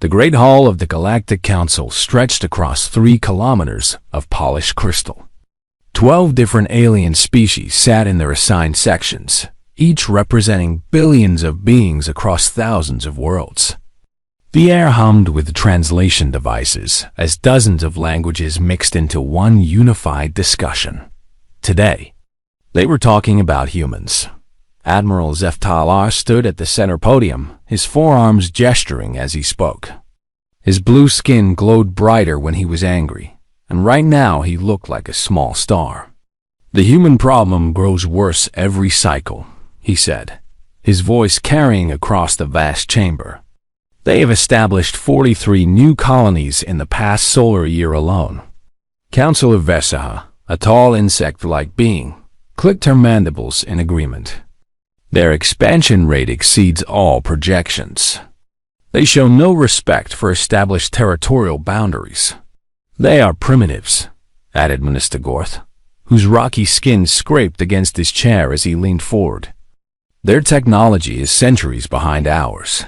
The Great Hall of the Galactic Council stretched across 3 kilometers of polished crystal. 12 different alien species sat in their assigned sections, each representing billions of beings across thousands of worlds. The air hummed with translation devices as dozens of languages mixed into one unified discussion. Today, they were talking about humans. Admiral Zeftalar stood at the center podium, his forearms gesturing as he spoke. His blue skin glowed brighter when he was angry, and right now he looked like a small star. "The human problem grows worse every cycle," he said, his voice carrying across the vast chamber. "They have established 43 new colonies in the past solar year alone." Councillor Vesaha, a tall insect-like being, clicked her mandibles in agreement. "Their expansion rate exceeds all projections. They show no respect for established territorial boundaries. They are primitives," added Minister Gorth, whose rocky skin scraped against his chair as he leaned forward. "Their technology is centuries behind ours.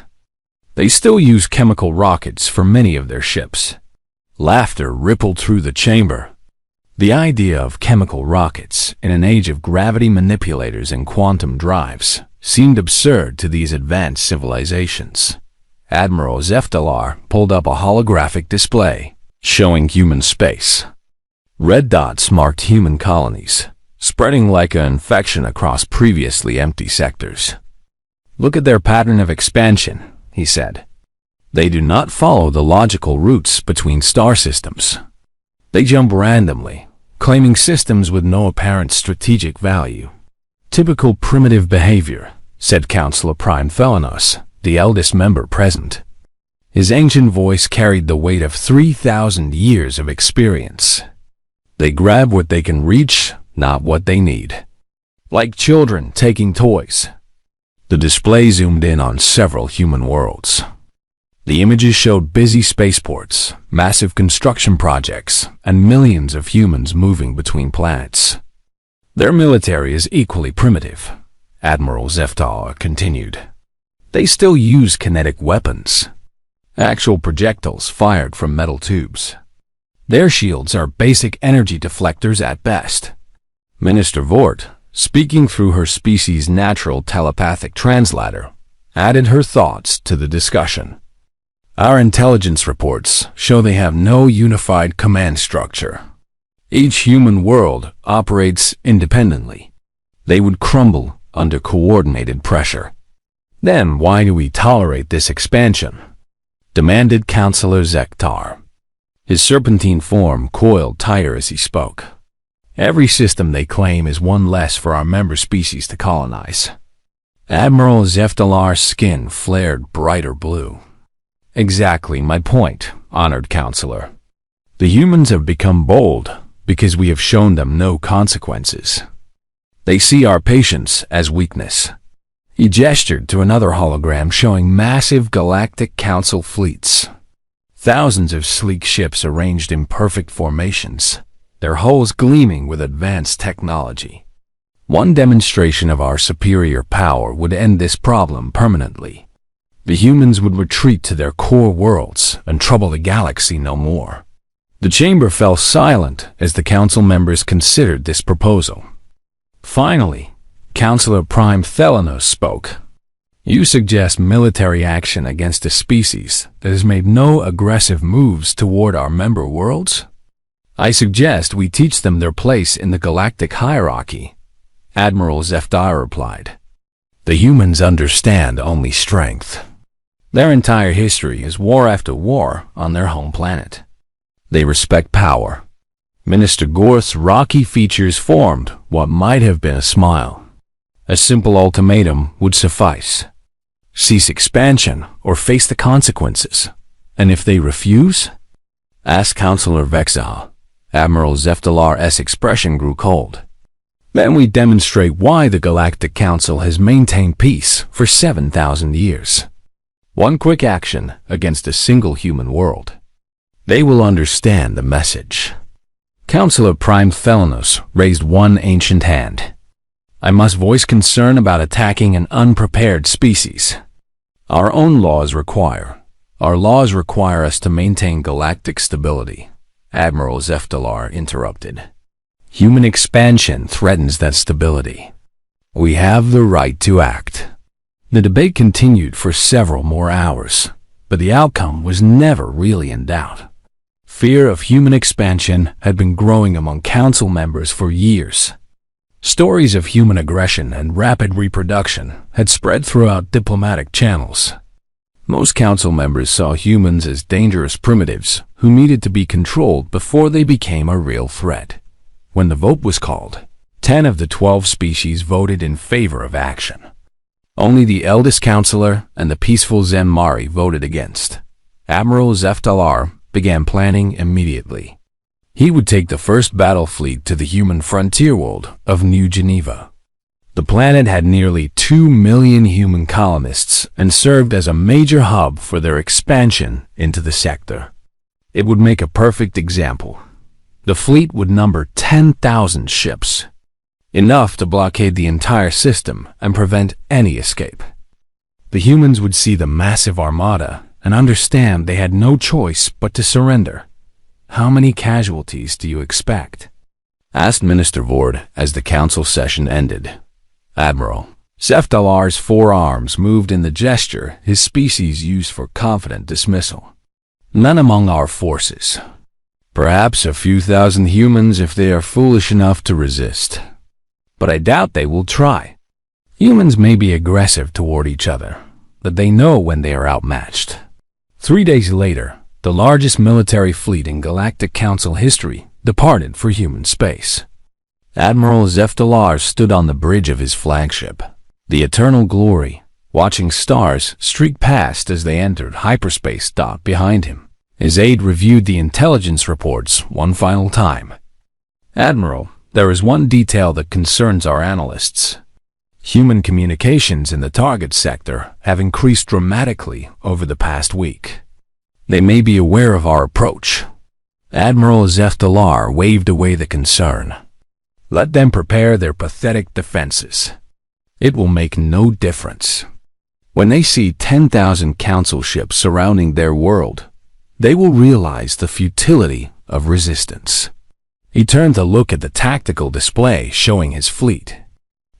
They still use chemical rockets for many of their ships." Laughter rippled through the chamber. The idea of chemical rockets in an age of gravity manipulators and quantum drives seemed absurd to these advanced civilizations. Admiral Zeftalar pulled up a holographic display showing human space. Red dots marked human colonies, spreading like an infection across previously empty sectors. "Look at their pattern of expansion," he said. "They do not follow the logical routes between star systems. They jump randomly, claiming systems with no apparent strategic value." "Typical primitive behavior," said Councillor Prime Thelanos, the eldest member present. His ancient voice carried the weight of 3,000 years of experience. "They grab what they can reach, not what they need. Like children taking toys." The display zoomed in on several human worlds. The images showed busy spaceports, massive construction projects, and millions of humans moving between planets. "Their military is equally primitive," Admiral Zeftalar continued. "They still use kinetic weapons, actual projectiles fired from metal tubes. Their shields are basic energy deflectors at best." Minister Vort, speaking through her species' natural telepathic translator, added her thoughts to the discussion. "Our intelligence reports show they have no unified command structure. Each human world operates independently. They would crumble under coordinated pressure." "Then why do we tolerate this expansion?" demanded Councillor Zektar. His serpentine form coiled tighter as he spoke. "Every system they claim is one less for our member species to colonize." Admiral Zeftalar's skin flared brighter blue. "Exactly my point, honored Councillor. The humans have become bold because we have shown them no consequences. They see our patience as weakness." He gestured to another hologram showing massive galactic council fleets. Thousands of sleek ships arranged in perfect formations, their hulls gleaming with advanced technology. "One demonstration of our superior power would end this problem permanently. The humans would retreat to their core worlds and trouble the galaxy no more." The chamber fell silent as the council members considered this proposal. Finally, Councillor Prime Thelanos spoke. "You suggest military action against a species that has made no aggressive moves toward our member worlds? I suggest we teach them their place in the galactic hierarchy," Admiral Zeftar replied. "The humans understand only strength. Their entire history is war after war on their home planet. They respect power." Minister Gorth's rocky features formed what might have been a smile. "A simple ultimatum would suffice. Cease expansion or face the consequences. And if they refuse?" asked Councillor Vexa. Admiral Zeftalar's expression grew cold. "Then we demonstrate why the Galactic Council has maintained peace for 7,000 years. One quick action against a single human world. They will understand the message." Councillor Prime Thelanos raised one ancient hand. "I must voice concern about attacking an unprepared species. Our own laws require Our laws require us to maintain galactic stability, Admiral Zeftalar interrupted. Human expansion threatens that stability. We have the right to act. The debate continued for several more hours, but the outcome was never really in doubt. Fear of human expansion had been growing among council members for years. Stories of human aggression and rapid reproduction had spread throughout diplomatic channels. Most council members saw humans as dangerous primitives who needed to be controlled before they became a real threat. When the vote was called, 10 of the 12 species voted in favor of action. Only the eldest counselor and the peaceful Zen Mari voted against. Admiral Zeftalar began planning immediately. He would take the first battle fleet to the human frontier world of New Geneva. The planet had nearly 2 million human colonists and served as a major hub for their expansion into the sector. It would make a perfect example. The fleet would number 10,000 ships, enough to blockade the entire system and prevent any escape. The humans would see the massive armada and understand they had no choice but to surrender. How many casualties do you expect? Asked Minister Vord as the council session ended. Admiral Zeftalar's forearms moved in the gesture his species used for confident dismissal. None among our forces. Perhaps a few thousand humans if they are foolish enough to resist. But I doubt they will try. Humans may be aggressive toward each other, but they know when they are outmatched. 3 days later, the largest military fleet in Galactic Council history departed for human space. Admiral Zeftalar stood on the bridge of his flagship, the Eternal Glory, watching stars streak past as they entered hyperspace dock behind him. His aide reviewed the intelligence reports one final time. Admiral, there is one detail that concerns our analysts. Human communications in the target sector have increased dramatically over the past week. They may be aware of our approach. Admiral Zeftalar waved away the concern. Let them prepare their pathetic defenses. It will make no difference. When they see 10,000 council ships surrounding their world, they will realize the futility of resistance. He turned to look at the tactical display showing his fleet.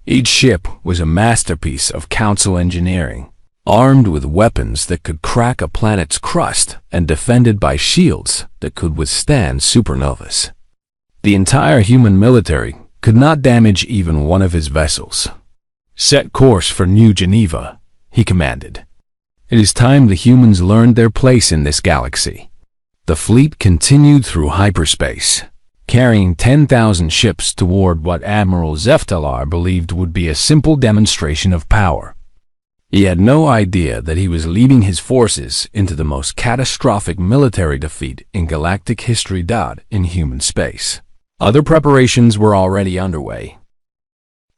Each ship was a masterpiece of council engineering, armed with weapons that could crack a planet's crust and defended by shields that could withstand supernovas. The entire human military could not damage even one of his vessels. Set course for New Geneva, he commanded. It is time the humans learned their place in this galaxy. The fleet continued through hyperspace, carrying 10,000 ships toward what Admiral Zeftalar believed would be a simple demonstration of power. He had no idea that he was leading his forces into the most catastrophic military defeat in galactic history. In human space. Other preparations were already underway.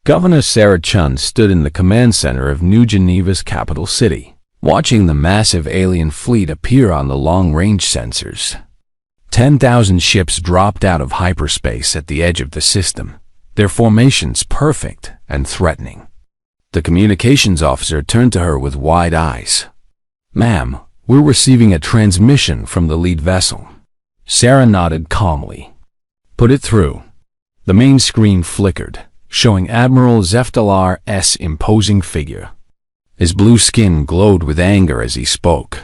Governor Sarah Chun stood in the command center of New Geneva's capital city, watching the massive alien fleet appear on the long-range sensors. 10,000 ships dropped out of hyperspace at the edge of the system, their formations perfect and threatening. The communications officer turned to her with wide eyes. "Ma'am, we're receiving a transmission from the lead vessel." Sarah nodded calmly. "Put it through." The main screen flickered, showing Admiral Zeftalar's imposing figure. His blue skin glowed with anger as he spoke.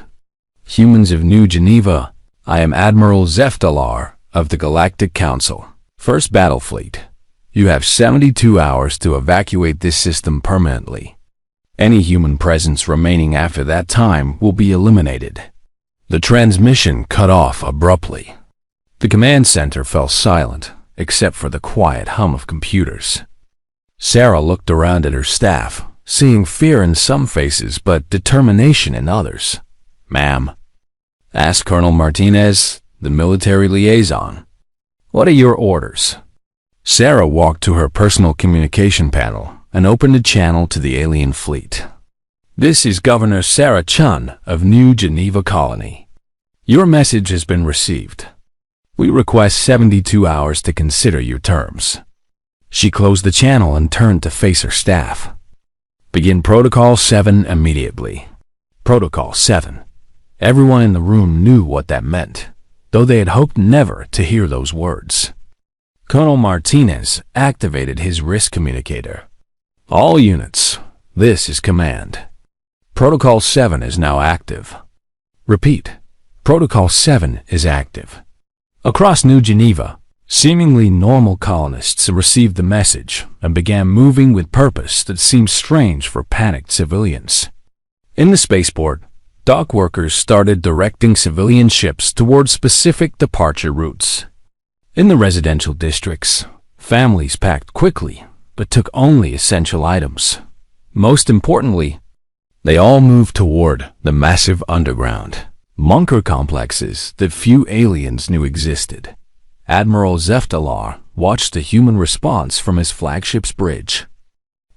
"Humans of New Geneva, I am Admiral Zeftalar of the Galactic Council, 1st Battle Fleet. You have 72 hours to evacuate this system permanently. Any human presence remaining after that time will be eliminated." The transmission cut off abruptly. The command center fell silent, except for the quiet hum of computers. Sarah looked around at her staff, seeing fear in some faces but determination in others. "Ma'am," asked Colonel Martinez, the military liaison, "what are your orders?" Sarah walked to her personal communication panel and opened a channel to the alien fleet. "This is Governor Sarah Chun of New Geneva Colony. Your message has been received. We request 72 hours to consider your terms." She closed the channel and turned to face her staff. "Begin Protocol 7 immediately." Protocol 7. Everyone in the room knew what that meant, though they had hoped never to hear those words. Colonel Martinez activated his risk communicator. All units, this is command. Protocol 7 is now active. Repeat, Protocol 7 is active. Across New Geneva, seemingly normal colonists received the message and began moving with purpose that seemed strange for panicked civilians. In the spaceport, dock workers started directing civilian ships toward specific departure routes. In the residential districts, families packed quickly but took only essential items. Most importantly, they all moved toward the massive underground bunker complexes that few aliens knew existed. Admiral Zeftalar watched the human response from his flagship's bridge.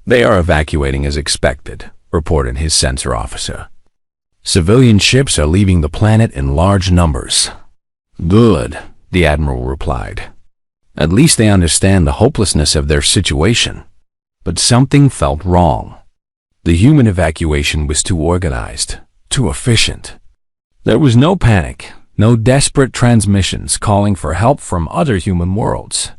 "They are evacuating as expected," reported his sensor officer. "Civilian ships are leaving the planet in large numbers." "Good," the admiral replied. "At least they understand the hopelessness of their situation." But something felt wrong. The human evacuation was too organized, too efficient. There was no panic, no desperate transmissions calling for help from other human worlds.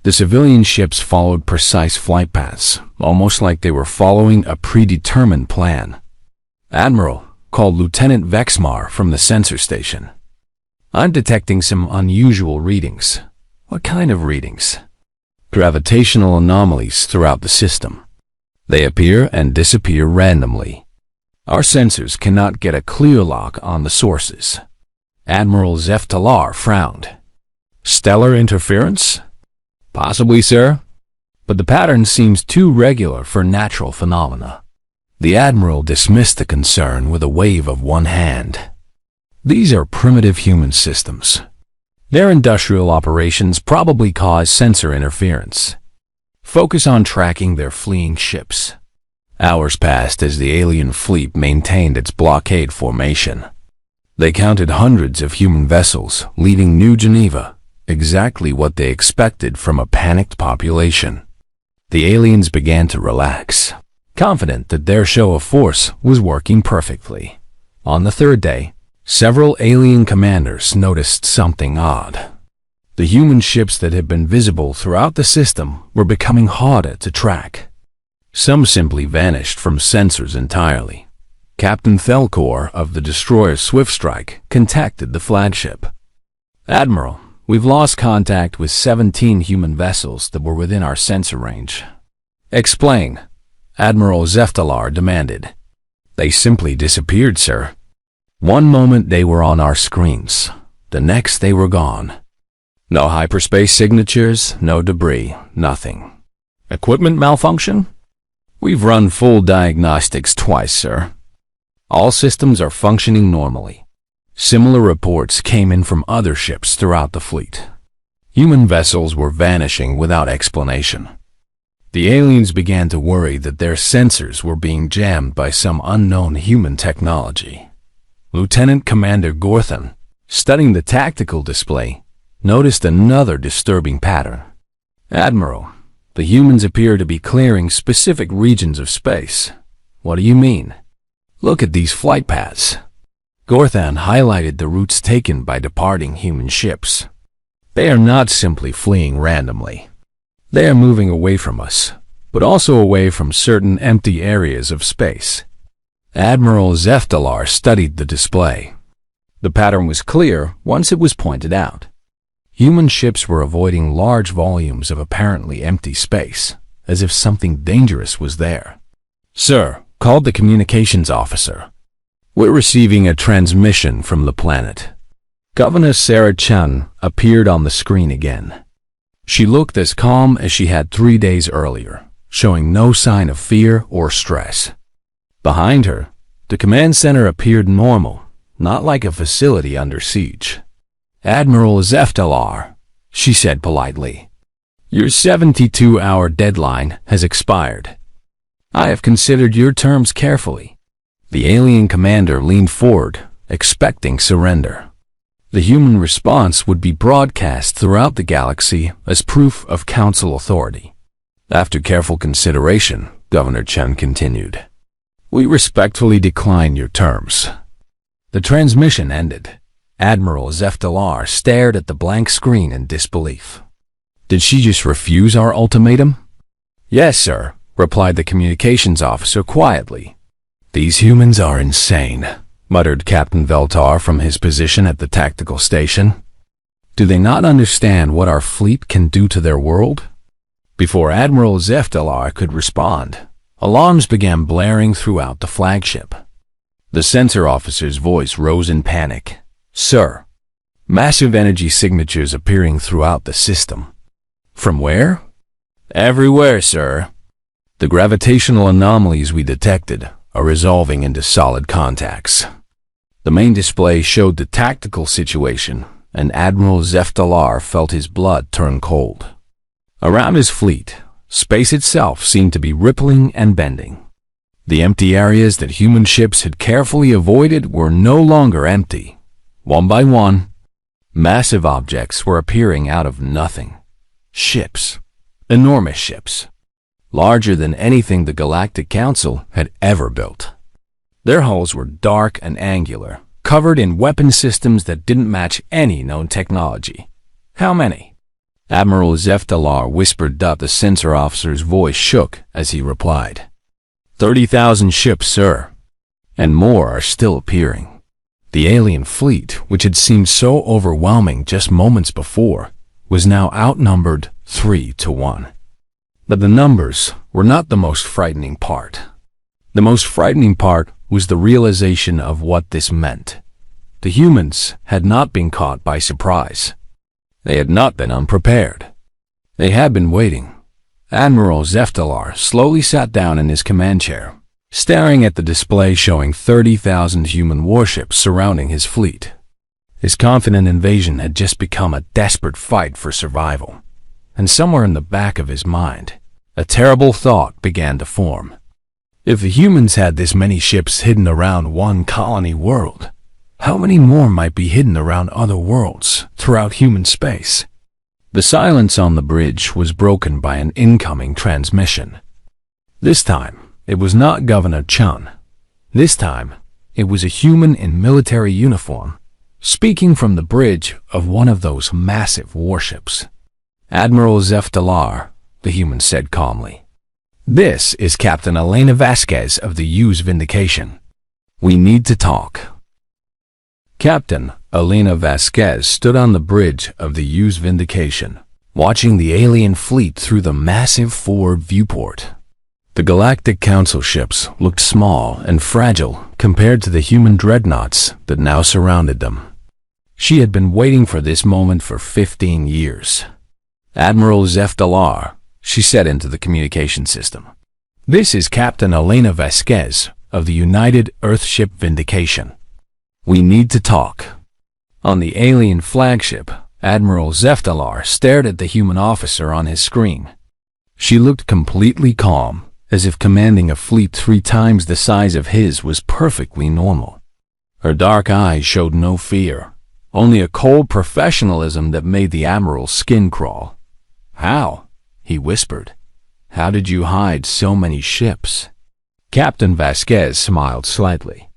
The civilian ships followed precise flight paths, almost like they were following a predetermined plan. "Admiral," called Lieutenant Vexmar from the sensor station. "I'm detecting some unusual readings." "What kind of readings?" "Gravitational anomalies throughout the system. They appear and disappear randomly. Our sensors cannot get a clear lock on the sources." Admiral Zeftalar frowned. "Stellar interference?" "Possibly, sir. But the pattern seems too regular for natural phenomena." The admiral dismissed the concern with a wave of one hand. "These are primitive human systems. Their industrial operations probably cause sensor interference. Focus on tracking their fleeing ships." Hours passed as the alien fleet maintained its blockade formation. They counted hundreds of human vessels leaving New Geneva, exactly what they expected from a panicked population. The aliens began to relax, confident that their show of force was working perfectly. On the third day, several alien commanders noticed something odd. The human ships that had been visible throughout the system were becoming harder to track. Some simply vanished from sensors entirely. Captain Thelkor of the destroyer Swiftstrike contacted the flagship. "Admiral, we've lost contact with 17 human vessels that were within our sensor range." "Explain," Admiral Zeftalar demanded. "They simply disappeared, sir. One moment they were on our screens, the next they were gone. No hyperspace signatures, no debris, nothing. Equipment malfunction? We've run full diagnostics twice, sir. All systems are functioning normally." Similar reports came in from other ships throughout the fleet. Human vessels were vanishing without explanation. The aliens began to worry that their sensors were being jammed by some unknown human technology. Lieutenant Commander Gorthan, studying the tactical display, noticed another disturbing pattern. "Admiral, the humans appear to be clearing specific regions of space." "What do you mean?" "Look at these flight paths." Gorthan highlighted the routes taken by departing human ships. "They are not simply fleeing randomly. They are moving away from us, but also away from certain empty areas of space." Admiral Zeftalar studied the display. The pattern was clear once it was pointed out. Human ships were avoiding large volumes of apparently empty space, as if something dangerous was there. "Sir," called the communications officer, "we're receiving a transmission from the planet." Governor Sarah Chun appeared on the screen again. She looked as calm as she had 3 days earlier, showing no sign of fear or stress. Behind her, the command center appeared normal, not like a facility under siege. "Admiral Zeftalar," she said politely, "your 72-hour deadline has expired. I have considered your terms carefully." The alien commander leaned forward, expecting surrender. The human response would be broadcast throughout the galaxy as proof of council authority. After careful consideration, Governor Chen continued, "We respectfully decline your terms." The transmission ended. Admiral Zeftalar stared at the blank screen in disbelief. Did she just refuse our ultimatum? Yes, sir, replied the communications officer quietly. These humans are insane, muttered Captain Veltar from his position at the tactical station. Do they not understand what our fleet can do to their world? Before Admiral Zeftalar could respond, alarms began blaring throughout the flagship. The sensor officer's voice rose in panic. Sir, massive energy signatures appearing throughout the system. From where? Everywhere, sir. The gravitational anomalies we detected are resolving into solid contacts. The main display showed the tactical situation, and Admiral Zeftalar felt his blood turn cold. Around his fleet, space itself seemed to be rippling and bending. The empty areas that human ships had carefully avoided were no longer empty. One by one, massive objects were appearing out of nothing. Ships, enormous ships, larger than anything the Galactic Council had ever built. Their hulls were dark and angular, covered in weapon systems that didn't match any known technology. How many? Admiral Zeftalar whispered up. The sensor officer's voice shook as he replied. 30,000 ships, sir. And more are still appearing. The alien fleet, which had seemed so overwhelming just moments before, was now outnumbered 3-1. But the numbers were not the most frightening part. The most frightening part was the realization of what this meant. The humans had not been caught by surprise. They had not been unprepared. They had been waiting. Admiral Zeftalar slowly sat down in his command chair, staring at the display showing 30,000 human warships surrounding his fleet. His confident invasion had just become a desperate fight for survival. And somewhere in the back of his mind, a terrible thought began to form. If the humans had this many ships hidden around one colony world, how many more might be hidden around other worlds throughout human space? The silence on the bridge was broken by an incoming transmission. This time, it was not Governor Chun. This time, it was a human in military uniform, speaking from the bridge of one of those massive warships. Admiral Zeftalar, the human said calmly. This is Captain Elena Vasquez of the U's Vindication. We need to talk. Captain Elena Vasquez stood on the bridge of the U's Vindication, watching the alien fleet through the massive forward viewport. The Galactic Council ships looked small and fragile compared to the human dreadnoughts that now surrounded them. She had been waiting for this moment for 15 years. Admiral Zeftalar, she said into the communication system. This is Captain Elena Vasquez of the United Earthship Vindication. We need to talk. On the alien flagship, Admiral Zeftalar stared at the human officer on his screen. She looked completely calm, as if commanding a fleet 3 times the size of his was perfectly normal. Her dark eyes showed no fear, only a cold professionalism that made the Admiral's skin crawl. How? He whispered. How did you hide so many ships? Captain Vasquez smiled slightly.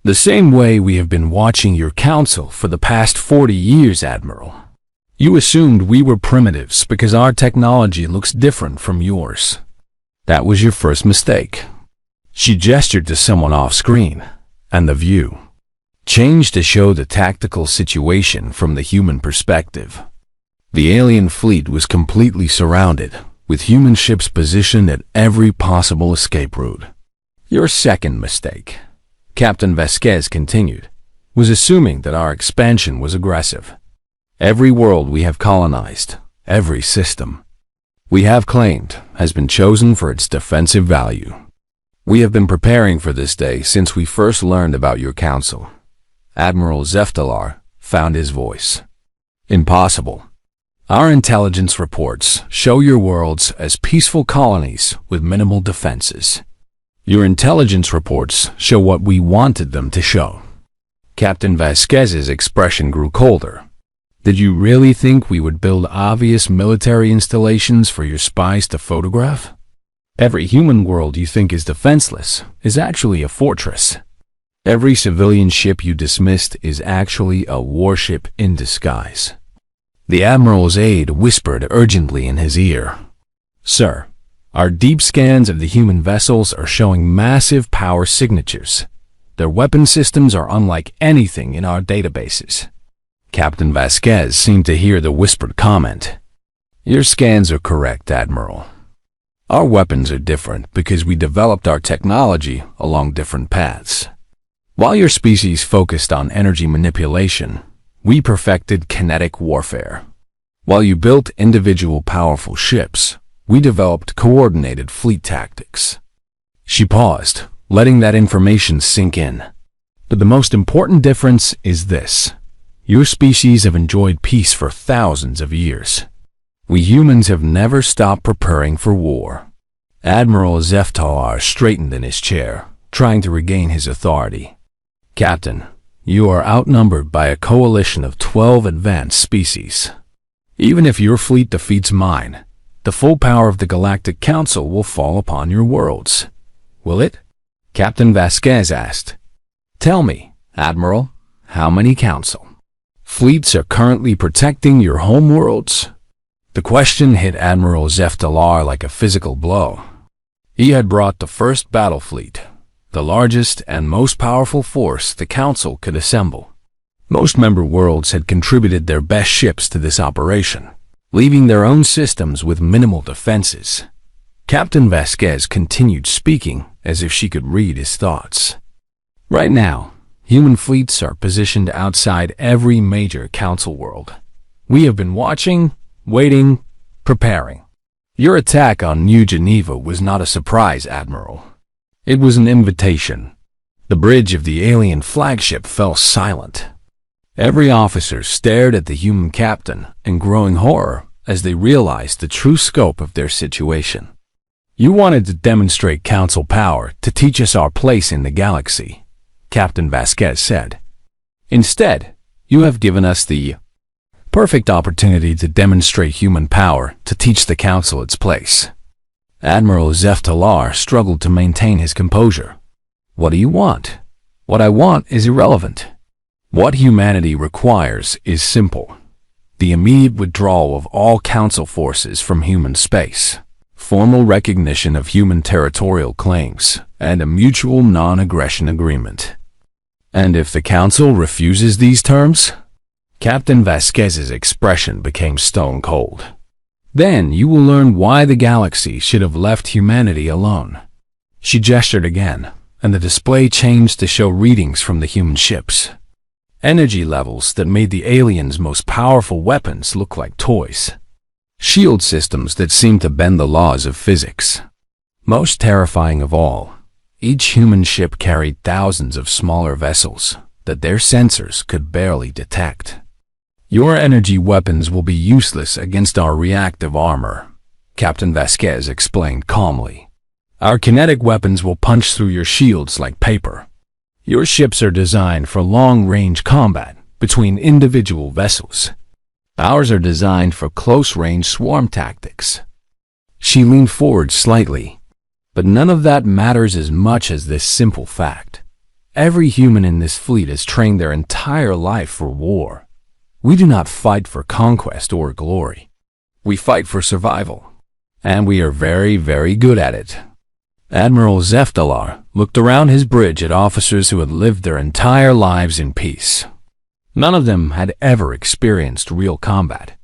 The same way we have been watching your council for the past 40 years, Admiral. You assumed we were primitives because our technology looks different from yours. That was your first mistake. She gestured to someone off-screen, and the view changed to show the tactical situation from the human perspective. The alien fleet was completely surrounded, with human ships positioned at every possible escape route. Your second mistake, Captain Vasquez continued, was assuming that our expansion was aggressive. Every world we have colonized, every system we have claimed, has been chosen for its defensive value. We have been preparing for this day since we first learned about your council. Admiral Zeftalar found his voice. Impossible. Our intelligence reports show your worlds as peaceful colonies with minimal defenses. Your intelligence reports show what we wanted them to show. Captain Vasquez's expression grew colder. Did you really think we would build obvious military installations for your spies to photograph? Every human world you think is defenseless is actually a fortress. Every civilian ship you dismissed is actually a warship in disguise. The Admiral's aide whispered urgently in his ear. Sir, our deep scans of the human vessels are showing massive power signatures. Their weapon systems are unlike anything in our databases. Captain Vasquez seemed to hear the whispered comment. Your scans are correct, Admiral. Our weapons are different because we developed our technology along different paths. While your species focused on energy manipulation, we perfected kinetic warfare. While you built individual powerful ships, we developed coordinated fleet tactics. She paused, letting that information sink in. But the most important difference is this. Your species have enjoyed peace for thousands of years. We humans have never stopped preparing for war. Admiral Zeftalar straightened in his chair, trying to regain his authority. Captain, you are outnumbered by a coalition of 12 advanced species. Even if your fleet defeats mine, the full power of the Galactic Council will fall upon your worlds. Will it? Captain Vasquez asked. Tell me, Admiral, how many council fleets are currently protecting your home worlds? The question hit Admiral Zeftalar like a physical blow. He had brought the first battle fleet, the largest and most powerful force the Council could assemble. Most member worlds had contributed their best ships to this operation, leaving their own systems with minimal defenses. Captain Vasquez continued speaking as if she could read his thoughts. Right now, human fleets are positioned outside every major Council world. We have been watching, waiting, preparing. Your attack on New Geneva was not a surprise, Admiral. It was an invitation. The bridge of the alien flagship fell silent. Every officer stared at the human captain in growing horror as they realized the true scope of their situation. You wanted to demonstrate Council power to teach us our place in the galaxy, Captain Vasquez said. Instead, you have given us the perfect opportunity to demonstrate human power to teach the Council its place. Admiral Zeftalar struggled to maintain his composure. What do you want? What I want is irrelevant. What humanity requires is simple. The immediate withdrawal of all Council forces from human space, formal recognition of human territorial claims, and a mutual non-aggression agreement. And if the Council refuses these terms? Captain Vasquez's expression became stone cold. Then you will learn why the galaxy should have left humanity alone. She gestured again, and the display changed to show readings from the human ships. Energy levels that made the aliens' most powerful weapons look like toys. Shield systems that seemed to bend the laws of physics. Most terrifying of all, each human ship carried thousands of smaller vessels that their sensors could barely detect. Your energy weapons will be useless against our reactive armor, Captain Vasquez explained calmly. Our kinetic weapons will punch through your shields like paper. Your ships are designed for long-range combat between individual vessels. Ours are designed for close-range swarm tactics. She leaned forward slightly, but none of that matters as much as this simple fact. Every human in this fleet has trained their entire life for war. We do not fight for conquest or glory. We fight for survival, and we are very, very good at it. Admiral Zeftalar looked around his bridge at officers who had lived their entire lives in peace. None of them had ever experienced real combat.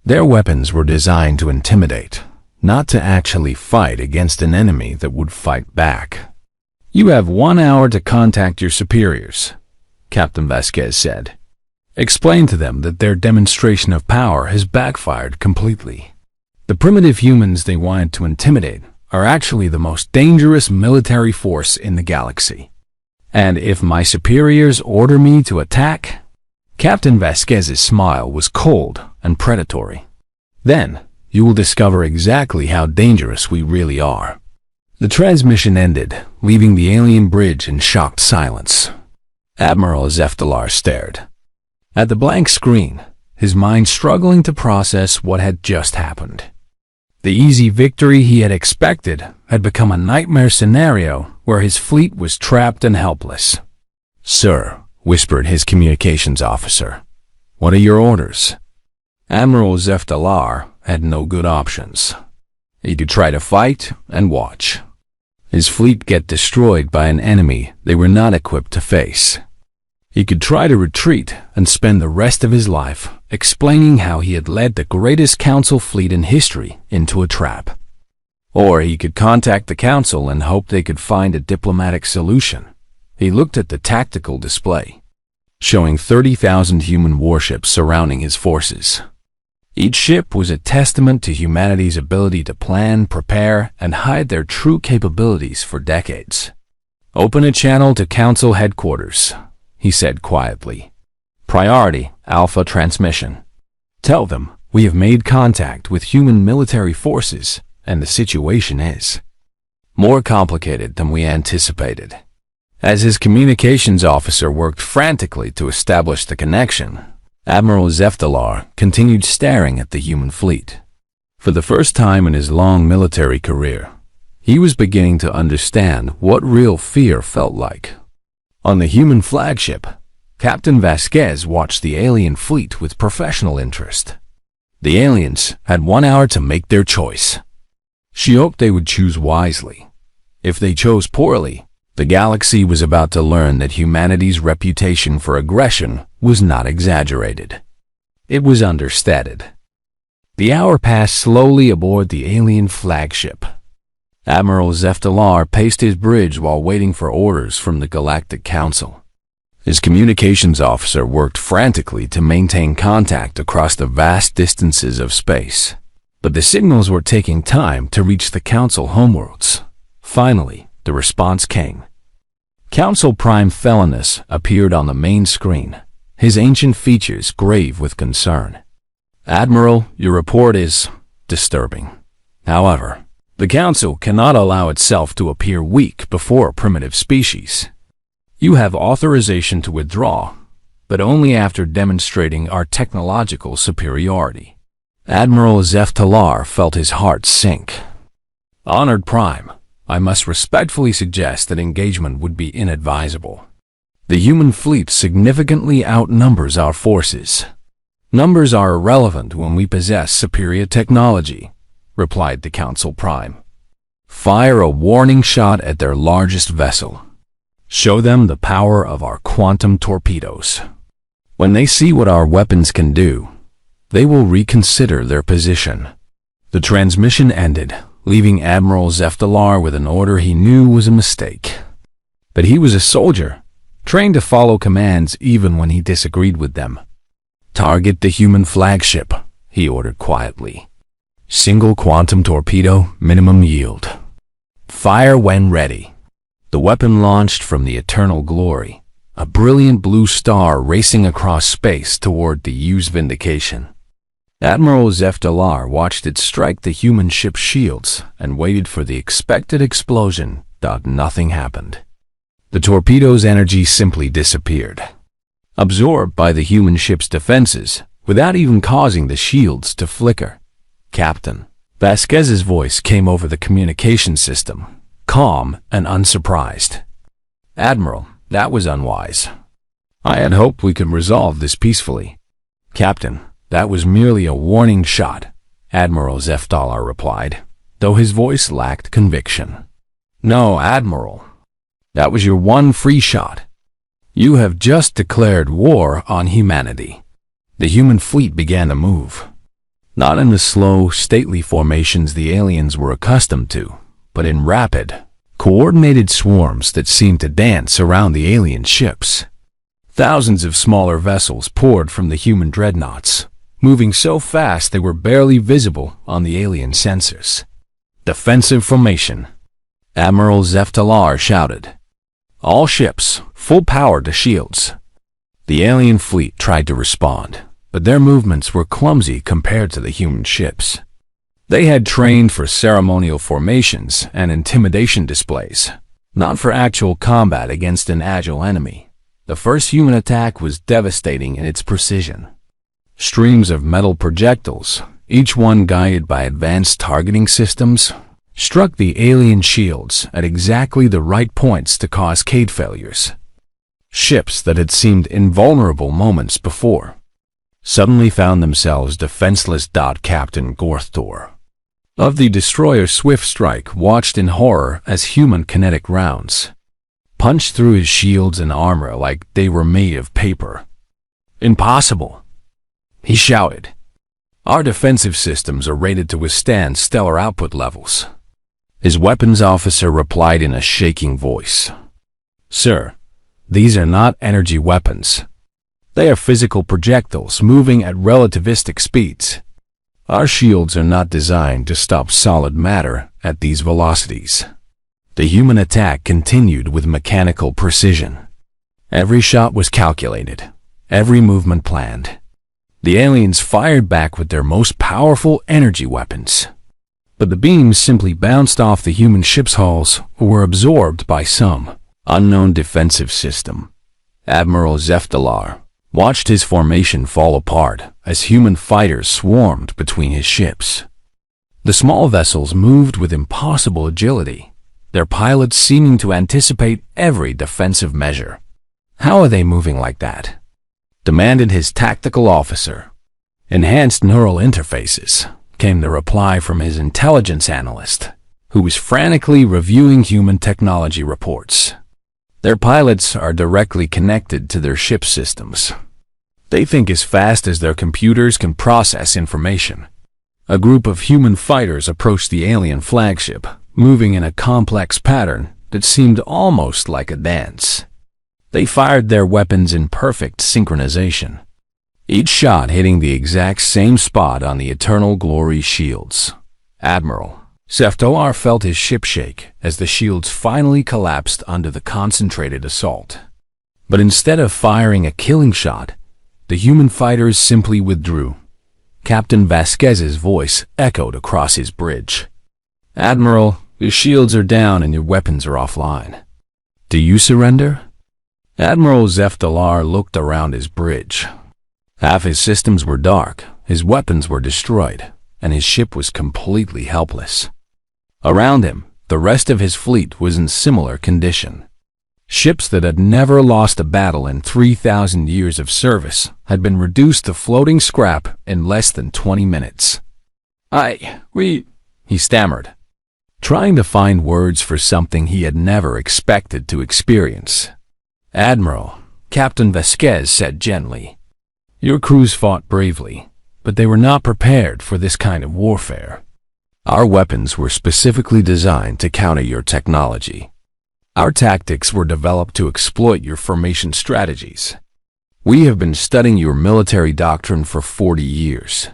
Their weapons were designed to intimidate, not to actually fight against an enemy that would fight back. You have 1 hour to contact your superiors, Captain Vasquez said. Explain to them that their demonstration of power has backfired completely. The primitive humans they wanted to intimidate are actually the most dangerous military force in the galaxy. And if my superiors order me to attack? Captain Vasquez's smile was cold and predatory. Then, you will discover exactly how dangerous we really are. The transmission ended, leaving the alien bridge in shocked silence. Admiral Zeftalar stared at the blank screen, his mind struggling to process what had just happened. The easy victory he had expected had become a nightmare scenario where his fleet was trapped and helpless. "Sir," whispered his communications officer, "what are your orders?" Admiral Zeftalar had no good options. He could try to fight and watch his fleet get destroyed by an enemy they were not equipped to face. He could try to retreat and spend the rest of his life explaining how he had led the greatest council fleet in history into a trap. Or he could contact the council and hope they could find a diplomatic solution. He looked at the tactical display, showing 30,000 human warships surrounding his forces. Each ship was a testament to humanity's ability to plan, prepare, and hide their true capabilities for decades. "Open a channel to Council headquarters," he said quietly. "Priority, Alpha transmission. Tell them we have made contact with human military forces, and the situation is more complicated than we anticipated." As his communications officer worked frantically to establish the connection, Admiral Zeftalar continued staring at the human fleet. For the first time in his long military career, he was beginning to understand what real fear felt like. On the human flagship, Captain Vasquez watched the alien fleet with professional interest. The aliens had 1 hour to make their choice. She hoped they would choose wisely. If they chose poorly, the galaxy was about to learn that humanity's reputation for aggression was not exaggerated. It was understated. The hour passed slowly aboard the alien flagship. Admiral Zeftalar paced his bridge while waiting for orders from the Galactic Council. His communications officer worked frantically to maintain contact across the vast distances of space, but the signals were taking time to reach the Council homeworlds. Finally, the response came. Council Prime Felonus appeared on the main screen, his ancient features grave with concern. "Admiral, your report is disturbing. However, the Council cannot allow itself to appear weak before a primitive species. You have authorization to withdraw, but only after demonstrating our technological superiority." Admiral Zeftalar felt his heart sink. "Honored Prime, I must respectfully suggest that engagement would be inadvisable. The human fleet significantly outnumbers our forces. Numbers are irrelevant when we possess superior technology," replied the Council Prime. "Fire a warning shot at their largest vessel. Show them the power of our quantum torpedoes. When they see what our weapons can do, they will reconsider their position." The transmission ended, leaving Admiral Zeftalar with an order he knew was a mistake. But he was a soldier, trained to follow commands even when he disagreed with them. "Target the human flagship," he ordered quietly. "Single quantum torpedo, minimum yield. Fire when ready." The weapon launched from the eternal glory, a brilliant blue star racing across space toward the U's Vindication. Admiral Zeftalar watched it strike the human ship's shields and waited for the expected explosion, but nothing happened. The torpedo's energy simply disappeared, absorbed by the human ship's defenses, without even causing the shields to flicker. "Captain," Vasquez's voice came over the communication system, calm and unsurprised. "Admiral, that was unwise. I had hoped we could resolve this peacefully." "Captain, that was merely a warning shot," Admiral Zeftalar replied, though his voice lacked conviction. "No, Admiral. That was your one free shot. You have just declared war on humanity." The human fleet began to move. Not in the slow, stately formations the aliens were accustomed to, but in rapid, coordinated swarms that seemed to dance around the alien ships. Thousands of smaller vessels poured from the human dreadnoughts, moving so fast they were barely visible on the alien sensors. "Defensive formation," Admiral Zeftalar shouted. "All ships, full power to shields." The alien fleet tried to respond, but their movements were clumsy compared to the human ships. They had trained for ceremonial formations and intimidation displays, not for actual combat against an agile enemy. The first human attack was devastating in its precision. Streams of metal projectiles, each one guided by advanced targeting systems, struck the alien shields at exactly the right points to cause cascade failures. Ships that had seemed invulnerable moments before suddenly found themselves defenseless. Captain Gorthor of the destroyer Swift Strike watched in horror as human kinetic rounds punched through his shields and armor like they were made of paper. "Impossible!" he shouted. "Our defensive systems are rated to withstand stellar output levels." His weapons officer replied in a shaking voice, "Sir, these are not energy weapons. They are physical projectiles moving at relativistic speeds. Our shields are not designed to stop solid matter at these velocities." The human attack continued with mechanical precision. Every shot was calculated, every movement planned. The aliens fired back with their most powerful energy weapons, but the beams simply bounced off the human ship's hulls or were absorbed by some unknown defensive system. Admiral Zeftalar watched his formation fall apart as human fighters swarmed between his ships. The small vessels moved with impossible agility, their pilots seeming to anticipate every defensive measure. "How are they moving like that?" demanded his tactical officer. "Enhanced neural interfaces," came the reply from his intelligence analyst, who was frantically reviewing human technology reports. "Their pilots are directly connected to their ship systems. They think as fast as their computers can process information." A group of human fighters approached the alien flagship, moving in a complex pattern that seemed almost like a dance. They fired their weapons in perfect synchronization, each shot hitting the exact same spot on the Eternal Glory shields. Admiral Zeftalar felt his ship shake as the shields finally collapsed under the concentrated assault. But instead of firing a killing shot, the human fighters simply withdrew. Captain Vasquez's voice echoed across his bridge. "Admiral, your shields are down and your weapons are offline. Do you surrender?" Admiral Zeftalar looked around his bridge. Half his systems were dark, his weapons were destroyed, and his ship was completely helpless. Around him, the rest of his fleet was in similar condition. Ships that had never lost a battle in 3,000 years of service had been reduced to floating scrap in less than 20 minutes. He stammered, trying to find words for something he had never expected to experience. "Admiral," Captain Vasquez said gently, "your crews fought bravely, but they were not prepared for this kind of warfare. Our weapons were specifically designed to counter your technology. Our tactics were developed to exploit your formation strategies. We have been studying your military doctrine for 40 years.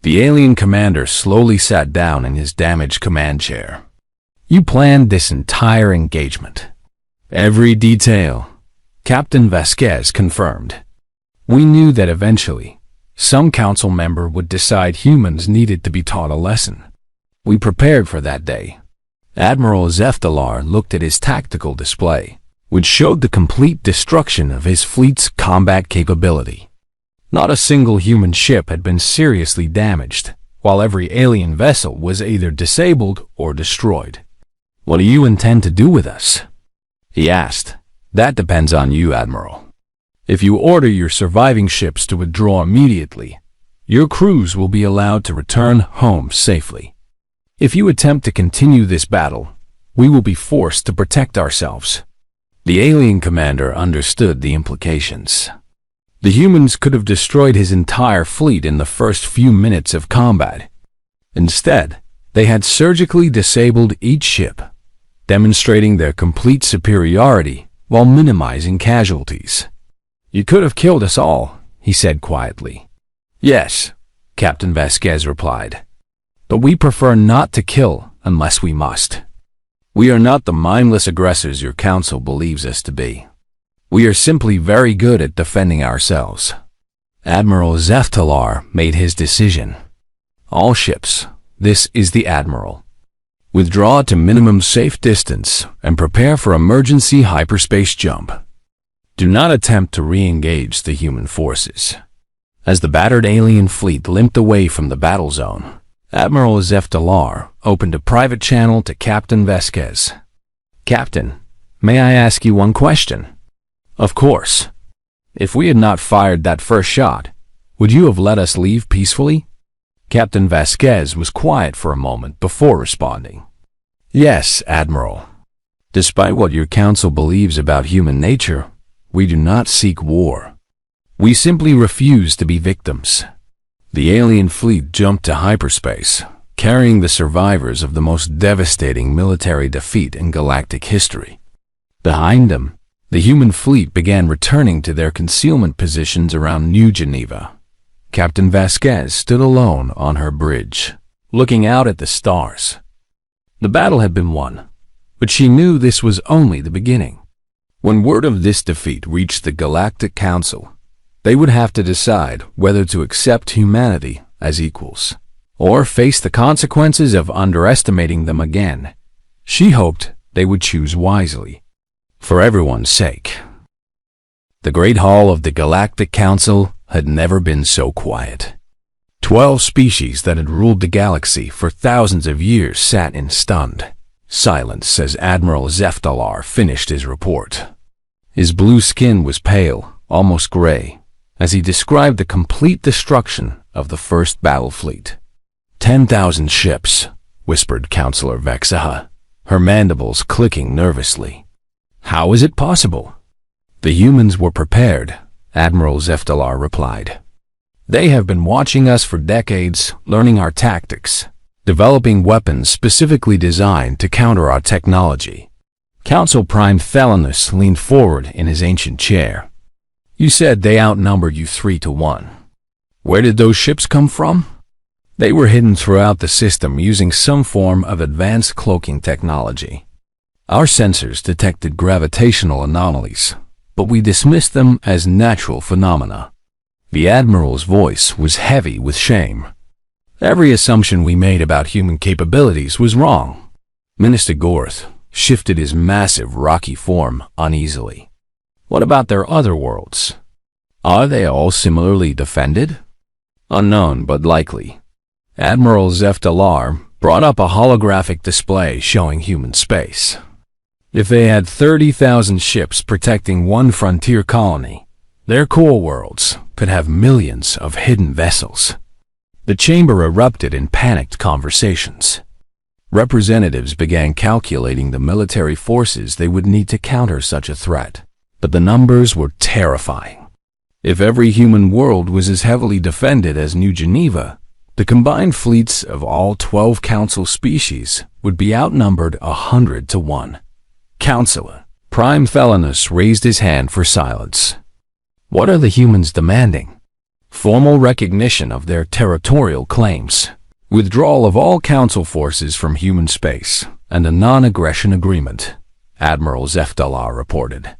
The alien commander slowly sat down in his damaged command chair. "You planned this entire engagement." "Every detail," Captain Vasquez confirmed. "We knew that eventually, some council member would decide humans needed to be taught a lesson. We prepared for that day." Admiral Zeftalar looked at his tactical display, which showed the complete destruction of his fleet's combat capability. Not a single human ship had been seriously damaged, while every alien vessel was either disabled or destroyed. "What do you intend to do with us?" he asked. "That depends on you, Admiral. If you order your surviving ships to withdraw immediately, your crews will be allowed to return home safely. If you attempt to continue this battle, we will be forced to protect ourselves." The alien commander understood the implications. The humans could have destroyed his entire fleet in the first few minutes of combat. Instead, they had surgically disabled each ship, demonstrating their complete superiority while minimizing casualties. "You could have killed us all," he said quietly. "Yes," Captain Vasquez replied. "But we prefer not to kill unless we must. We are not the mindless aggressors your council believes us to be. We are simply very good at defending ourselves." Admiral Zeftalar made his decision. "All ships, this is the Admiral. Withdraw to minimum safe distance and prepare for emergency hyperspace jump. Do not attempt to re-engage the human forces." As the battered alien fleet limped away from the battle zone, Admiral Zeftalar opened a private channel to Captain Vasquez. "Captain, may I ask you one question?" Of course. If we had not fired that first shot, would you have let us leave peacefully? Captain Vasquez was quiet for a moment before responding. Yes, Admiral. Despite what your council believes about human nature, we do not seek war. We simply refuse to be victims. The alien fleet jumped to hyperspace, carrying the survivors of the most devastating military defeat in galactic history. Behind them, the human fleet began returning to their concealment positions around New Geneva. Captain Vasquez stood alone on her bridge, looking out at the stars. The battle had been won, but she knew this was only the beginning. When word of this defeat reached the Galactic Council, they would have to decide whether to accept humanity as equals, or face the consequences of underestimating them again. She hoped they would choose wisely, for everyone's sake. The Great Hall of the Galactic Council had never been so quiet. 12 species that had ruled the galaxy for thousands of years sat in stunned silence as Admiral Zeftalar finished his report. His blue skin was pale, almost gray, as he described the complete destruction of the first battle fleet. 10,000 ships, whispered Counselor Vexaha, her mandibles clicking nervously. How is it possible? The humans were prepared, Admiral Zeftalar replied. They have been watching us for decades, learning our tactics, developing weapons specifically designed to counter our technology. Council Prime Thelanus leaned forward in his ancient chair. You said they outnumbered you 3-1. Where did those ships come from? They were hidden throughout the system using some form of advanced cloaking technology. Our sensors detected gravitational anomalies, but we dismissed them as natural phenomena. The Admiral's voice was heavy with shame. Every assumption we made about human capabilities was wrong. Minister Gorth shifted his massive rocky form uneasily. What about their other worlds? Are they all similarly defended? Unknown, but likely. Admiral Zeftalar brought up a holographic display showing human space. If they had 30,000 ships protecting one frontier colony, their core worlds could have millions of hidden vessels. The chamber erupted in panicked conversations. Representatives began calculating the military forces they would need to counter such a threat, but the numbers were terrifying. If every human world was as heavily defended as New Geneva, the combined fleets of all 12 Council species would be outnumbered 100-1. Counselor, Prime Thelanus raised his hand for silence. What are the humans demanding? Formal recognition of their territorial claims, withdrawal of all Council forces from human space, and a non-aggression agreement, Admiral Zeftalar reported.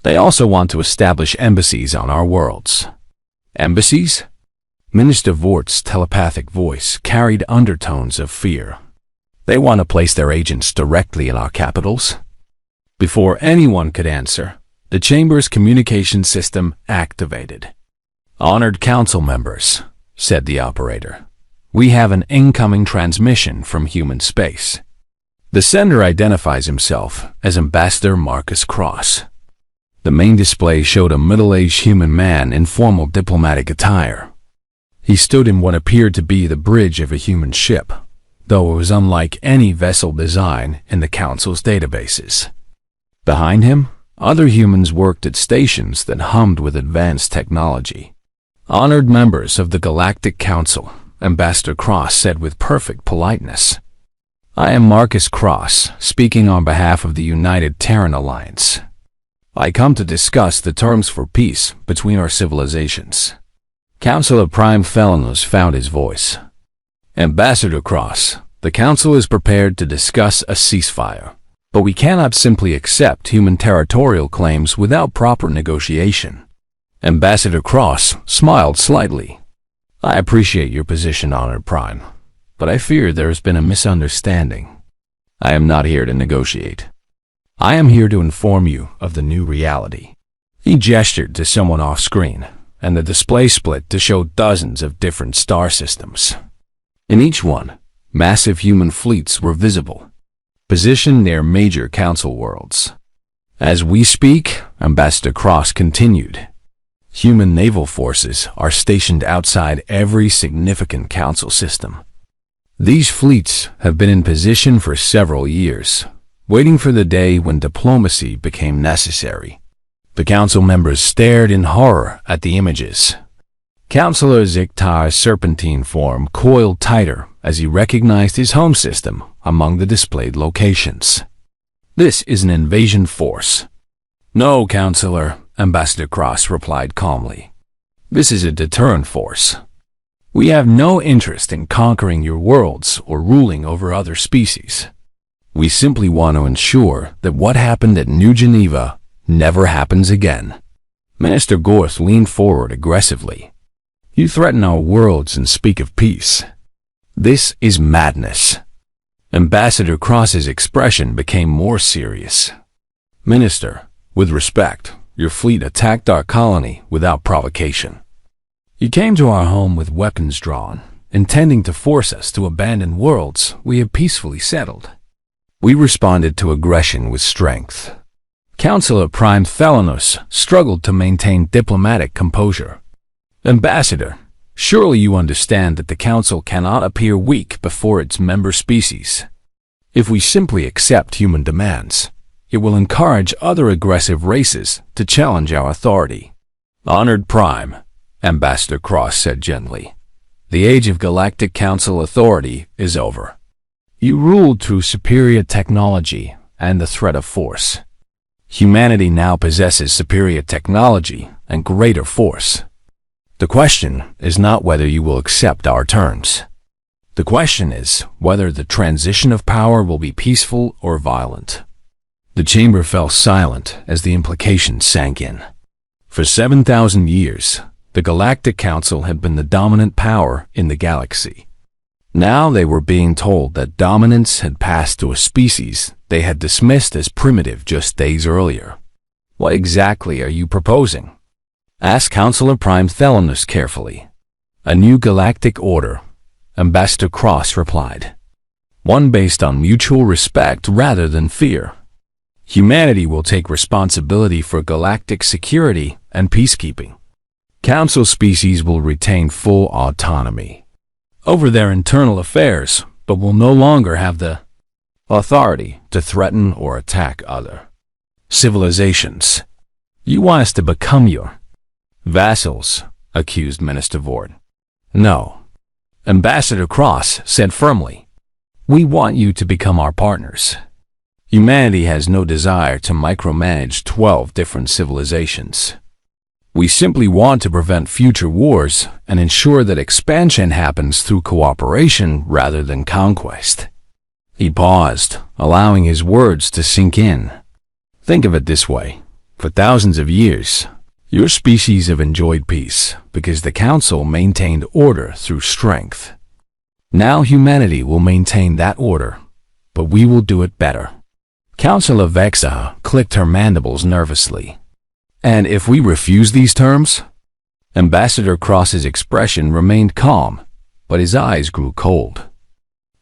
They also want to establish embassies on our worlds. Embassies? Minister Vort's telepathic voice carried undertones of fear. They want to place their agents directly in our capitals? Before anyone could answer, the Chamber's communication system activated. Honored Council members, said the operator, we have an incoming transmission from human space. The sender identifies himself as Ambassador Marcus Cross. The main display showed a middle-aged human man in formal diplomatic attire. He stood in what appeared to be the bridge of a human ship, though it was unlike any vessel design in the Council's databases. Behind him, other humans worked at stations that hummed with advanced technology. Honored members of the Galactic Council, Ambassador Cross said with perfect politeness. I am Marcus Cross, speaking on behalf of the United Terran Alliance. I come to discuss the terms for peace between our civilizations. Counselor Prime Thelanus found his voice. Ambassador Cross, the Council is prepared to discuss a ceasefire, but we cannot simply accept human territorial claims without proper negotiation. Ambassador Cross smiled slightly. I appreciate your position, Honored Prime, but I fear there has been a misunderstanding. I am not here to negotiate. I am here to inform you of the new reality. He gestured to someone off-screen, and the display split to show dozens of different star systems. In each one, massive human fleets were visible, positioned near major Council worlds. As we speak, Ambassador Cross continued, human naval forces are stationed outside every significant council system. These fleets have been in position for several years, waiting for the day when diplomacy became necessary. The council members stared in horror at the images. Councillor Ziktar's serpentine form coiled tighter as he recognized his home system among the displayed locations. This is an invasion force. No, Councillor, Ambassador Cross replied calmly. This is a deterrent force. We have no interest in conquering your worlds or ruling over other species. We simply want to ensure that what happened at New Geneva never happens again. Minister Gorth leaned forward aggressively. You threaten our worlds and speak of peace. This is madness. Ambassador Cross's expression became more serious. Minister, with respect, your fleet attacked our colony without provocation. You came to our home with weapons drawn, intending to force us to abandon worlds we have peacefully settled. We responded to aggression with strength. Councillor Prime Thelanos struggled to maintain diplomatic composure. Ambassador, surely you understand that the Council cannot appear weak before its member species. If we simply accept human demands, it will encourage other aggressive races to challenge our authority. Honored Prime, Ambassador Cross said gently, the age of Galactic Council authority is over. You ruled through superior technology and the threat of force. Humanity now possesses superior technology and greater force. The question is not whether you will accept our terms. The question is whether the transition of power will be peaceful or violent. The chamber fell silent as the implications sank in. For 7,000 years, the Galactic Council had been the dominant power in the galaxy. Now they were being told that dominance had passed to a species they had dismissed as primitive just days earlier. What exactly are you proposing? Asked Councillor Prime Thelanos carefully. A new galactic order, Ambassador Cross replied. One based on mutual respect rather than fear. Humanity will take responsibility for galactic security and peacekeeping. Council species will retain full autonomy over their internal affairs, but will no longer have the authority to threaten or attack other civilizations. You want us to become your vassals, accused Minister Vord. No. Ambassador Cross said firmly. We want you to become our partners. Humanity has no desire to micromanage 12 different civilizations. We simply want to prevent future wars and ensure that expansion happens through cooperation rather than conquest. He paused, allowing his words to sink in. Think of it this way. For thousands of years, your species have enjoyed peace because the Council maintained order through strength. Now humanity will maintain that order, but we will do it better. Councillor Vexa clicked her mandibles nervously. And if we refuse these terms? Ambassador Cross's expression remained calm, but his eyes grew cold.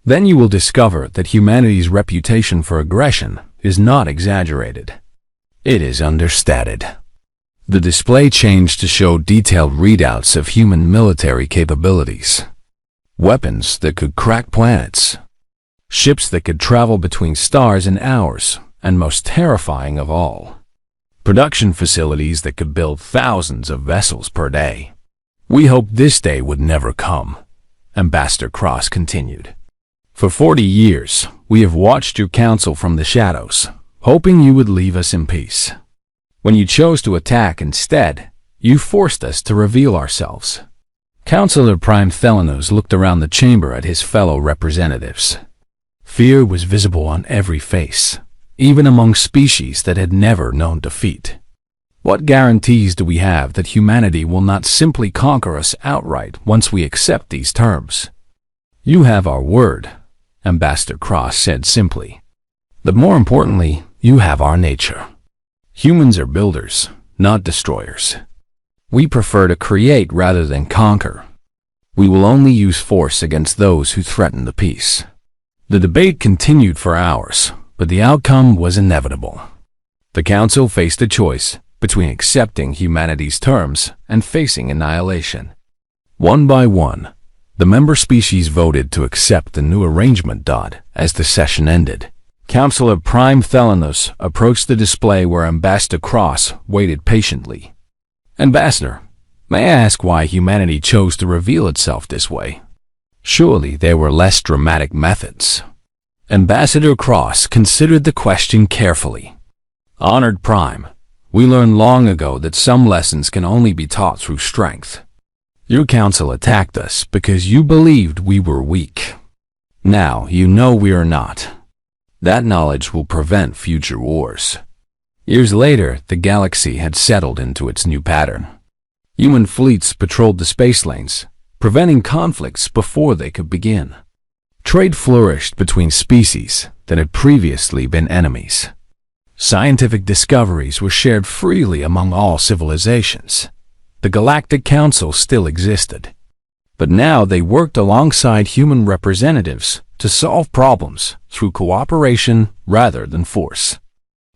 Then you will discover that humanity's reputation for aggression is not exaggerated. It is understated. The display changed to show detailed readouts of human military capabilities. Weapons that could crack planets. Ships that could travel between stars in hours, and most terrifying of all, production facilities that could build thousands of vessels per day. We hoped this day would never come, Ambassador Cross continued. For 40 years, we have watched your council from the shadows, hoping you would leave us in peace. When you chose to attack instead, you forced us to reveal ourselves. Councillor Prime Thelanos looked around the chamber at his fellow representatives. Fear was visible on every face, even among species that had never known defeat. What guarantees do we have that humanity will not simply conquer us outright once we accept these terms? You have our word, Ambassador Cross said simply. But more importantly, you have our nature. Humans are builders, not destroyers. We prefer to create rather than conquer. We will only use force against those who threaten the peace. The debate continued for hours, but the outcome was inevitable. The council faced a choice between accepting humanity's terms and facing annihilation. One by one, the member species voted to accept the new arrangement. As the session ended, Councilor Prime Thelanos approached the display where Ambassador Cross waited patiently. Ambassador, may I ask why humanity chose to reveal itself this way? Surely there were less dramatic methods. Ambassador Cross considered the question carefully. Honored Prime, we learned long ago that some lessons can only be taught through strength. Your council attacked us because you believed we were weak. Now you know we are not. That knowledge will prevent future wars. Years later, the galaxy had settled into its new pattern. Human fleets patrolled the space lanes, preventing conflicts before they could begin. Trade flourished between species that had previously been enemies. Scientific discoveries were shared freely among all civilizations. The Galactic Council still existed, but now they worked alongside human representatives to solve problems through cooperation rather than force.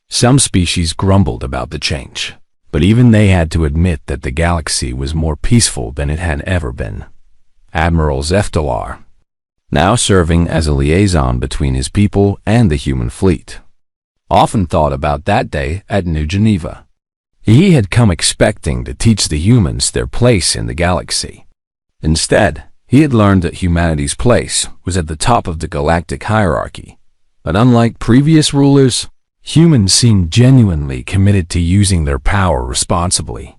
Some species grumbled about the change, but even they had to admit that the galaxy was more peaceful than it had ever been. Admiral Zeftalar, now serving as a liaison between his people and the human fleet, often thought about that day at New Geneva. He had come expecting to teach the humans their place in the galaxy. Instead, he had learned that humanity's place was at the top of the galactic hierarchy. But unlike previous rulers, humans seemed genuinely committed to using their power responsibly.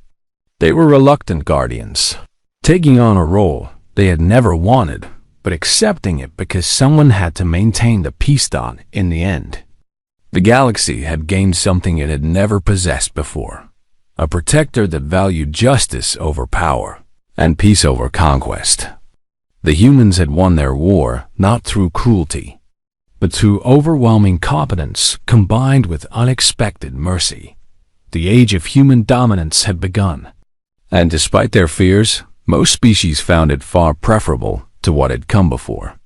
They were reluctant guardians, taking on a role they had never wanted, but accepting it because someone had to maintain the peace. In the end, the galaxy had gained something it had never possessed before, a protector that valued justice over power and peace over conquest. The humans had won their war not through cruelty, but through overwhelming competence combined with unexpected mercy. The age of human dominance had begun, and despite their fears, most species found it far preferable to what had come before.